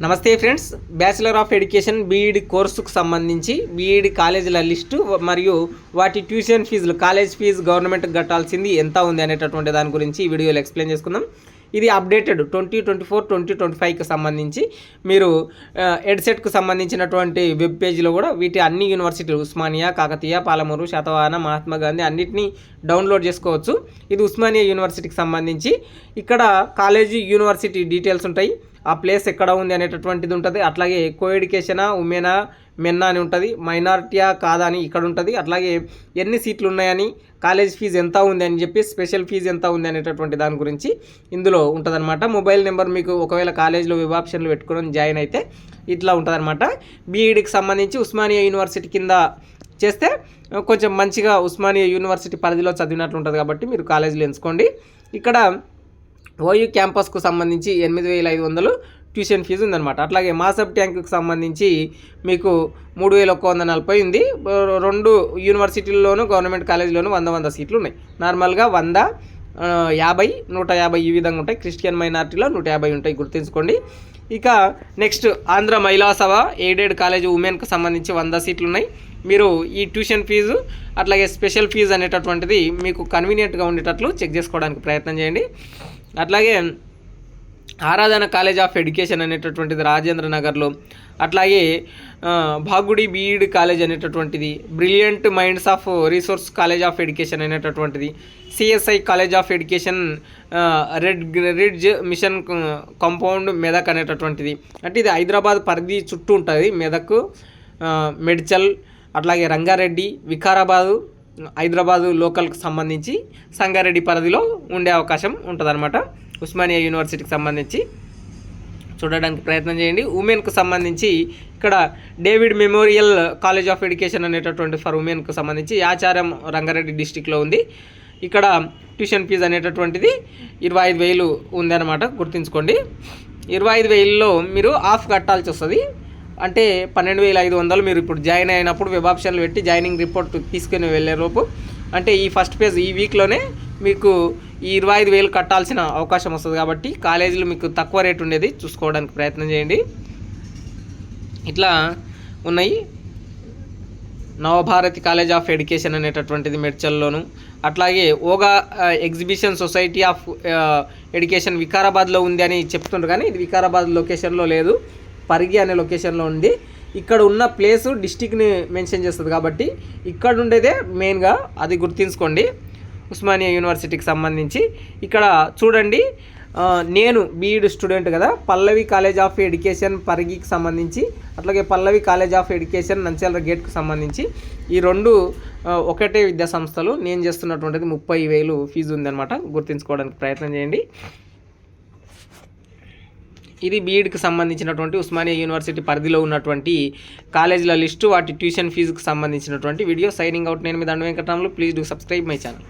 నమస్తే friends, bachelor of education BEd కోర్సుకు సంబంధించి బీఈడి కాలేజీల లిస్టు మరియు వాటి ట్యూషన్ ఫీజులు, కాలేజ్ ఫీజు గవర్నమెంట్కి కట్టాల్సింది ఎంత ఉంది అనేటటువంటి దాని గురించి ఈ వీడియోలో ఎక్స్ప్లెయిన్ చేసుకుందాం. ఇది అప్డేటెడ్ 2024-2025కి సంబంధించి మీరు ఎడ్సెట్కు సంబంధించినటువంటి వెబ్ పేజీలో కూడా వీటి అన్ని యూనివర్సిటీలు ఉస్మానియా, కాకతీయ, పాలమూరు, శాతవాహన, మహాత్మా గాంధీ అన్నిటినీ డౌన్లోడ్ చేసుకోవచ్చు. ఇది ఉస్మానియా యూనివర్సిటీకి సంబంధించి ఇక్కడ కాలేజీ యూనివర్సిటీ డీటెయిల్స్ ఉంటాయి, ఆ ప్లేస్ ఎక్కడ ఉంది అనేటటువంటిది ఉంటుంది. అట్లాగే కో ఎడ్యుకేషనా, ఉమెనా, మెన్నా అని ఉంటుంది, మైనారిటీయా కాదా అని ఇక్కడ ఉంటుంది. అట్లాగే ఎన్ని సీట్లు ఉన్నాయని, కాలేజ్ ఫీజు ఎంత ఉంది అని చెప్పి, స్పెషల్ ఫీజు ఎంత ఉంది అనేటటువంటి దాని గురించి ఇందులో ఉంటుందన్నమాట. మొబైల్ నెంబర్ మీకు ఒకవేళ కాలేజ్లో వెబ్ ఆప్షన్లు పెట్టుకుని జాయిన్ అయితే ఇట్లా ఉంటుందన్నమాట. బీఈడికి సంబంధించి ఉస్మానియా యూనివర్సిటీ కింద చేస్తే కొంచెం మంచిగా ఉస్మానియా యూనివర్సిటీ పరిధిలో చదివినట్లు ఉంటుంది కాబట్టి మీరు కాలేజీలో ఎంచుకోండి. ఇక్కడ ఓయూ క్యాంపస్కు సంబంధించి 8,500 ట్యూషన్ ఫీజు ఉందన్నమాట. అట్లాగే మాసబ్ ట్యాంకుకి సంబంధించి మీకు 3,140 ఉంది. 2 యూనివర్సిటీల్లోనూ గవర్నమెంట్ కాలేజీలోనూ 100 సీట్లు ఉన్నాయి. నార్మల్గా 100, 50, 150 ఈ విధంగా ఉంటాయి. క్రిస్టియన్ మైనారిటీలో 150 ఉంటాయి, గుర్తుంచుకోండి. ఇక నెక్స్ట్ ఆంధ్ర మహిళా సభ ఎయిడెడ్ కాలేజ్ ఉమెన్కి సంబంధించి 100 సీట్లు ఉన్నాయి. మీరు ఈ ట్యూషన్ ఫీజు అట్లాగే స్పెషల్ ఫీజు అనేటటువంటిది మీకు కన్వీనియంట్గా ఉండేటట్లు చెక్ చేసుకోవడానికి ప్రయత్నం చేయండి. అట్లాగే ఆరాధన కాలేజ్ ఆఫ్ ఎడ్యుకేషన్ అనేటటువంటిది రాజేంద్ర నగర్లో, అట్లాగే భాగుడి బీఈడి కాలేజ్ అనేటటువంటిది, brilliant minds of resource college of education అనేటటువంటిది, CSI college of education ridge mission compound Medak అనేటటువంటిది. అంటే ఇది హైదరాబాద్ పరిధి చుట్టూ ఉంటుంది. మెదక్, మెడ్చల్, అట్లాగే రంగారెడ్డి, వికారాబాదు, హైదరాబాదు లోకల్కి సంబంధించి సంగారెడ్డి పరిధిలో ఉండే అవకాశం ఉంటుందన్నమాట. ఉస్మానియా యూనివర్సిటీకి సంబంధించి చూడడానికి ప్రయత్నం చేయండి. ఉమెన్కు సంబంధించి ఇక్కడ David memorial college of education అనేటటువంటి ఫర్ ఉమెన్కు సంబంధించి ఆచార్యం రంగారెడ్డి డిస్టిక్లో ఉంది. ఇక్కడ ట్యూషన్ ఫీజు అనేటటువంటిది 25,000 ఉందన్నమాట, గుర్తుంచుకోండి. 25,000లో మీరు హాఫ్ కట్టాల్సి వస్తుంది. అంటే 12,500 మీరు ఇప్పుడు జాయిన్ అయినప్పుడు వెబ్ ఆప్షన్లు పెట్టి జాయినింగ్ రిపోర్ట్ తీసుకుని వెళ్ళే లోపు, అంటే ఈ ఫస్ట్ పేజ్ ఈ వీక్లోనే మీకు ఈ 25,000 కట్టాల్సిన అవకాశం వస్తుంది. కాబట్టి కాలేజీలు మీకు తక్కువ రేటు ఉండేది చూసుకోవడానికి ప్రయత్నం చేయండి. ఇట్లా ఉన్నాయి. నవభారతి కాలేజ్ ఆఫ్ ఎడ్యుకేషన్ అనేటటువంటిది మెడ్చల్లోను, అట్లాగే ఓగా ఎగ్జిబిషన్ సొసైటీ ఆఫ్ ఎడ్యుకేషన్ వికారాబాద్లో ఉంది అని చెప్తుండ్రు, కానీ ఇది వికారాబాద్ లొకేషన్లో లేదు, పరిగి అనే లొకేషన్లో ఉంది. ఇక్కడ ఉన్న ప్లేసు డిస్టిక్ని మెన్షన్ చేస్తుంది కాబట్టి ఇక్కడ ఉండేదే మెయిన్గా, అది గుర్తుంచుకోండి. ఉస్మానియా యూనివర్సిటీకి సంబంధించి ఇక్కడ చూడండి, నేను బీఈడి స్టూడెంట్ కదా, పల్లవి కాలేజ్ ఆఫ్ ఎడ్యుకేషన్ పరిగికి సంబంధించి, అట్లాగే పల్లవి కాలేజ్ ఆఫ్ ఎడ్యుకేషన్ నంద్యాల గేట్కు సంబంధించి ఈ 2 ఒకటే విద్యా సంస్థలు. నేను చేస్తున్నటువంటిది 30,000 ఫీజు ఉందన్నమాట, గుర్తుంచుకోవడానికి ప్రయత్నం చేయండి. ఇది బీఈడికి సంబంధించినటువంటి ఉస్మానియా యూనివర్సిటీ పరిధిలో ఉన్నటువంటి కాలేజీల లిస్టు, వాటి ట్యూషన్ ఫీజుకు సంబంధించినటువంటి వీడియో. Signing out. నేను మీ దండ Venkataramulu. Please do subscribe my channel.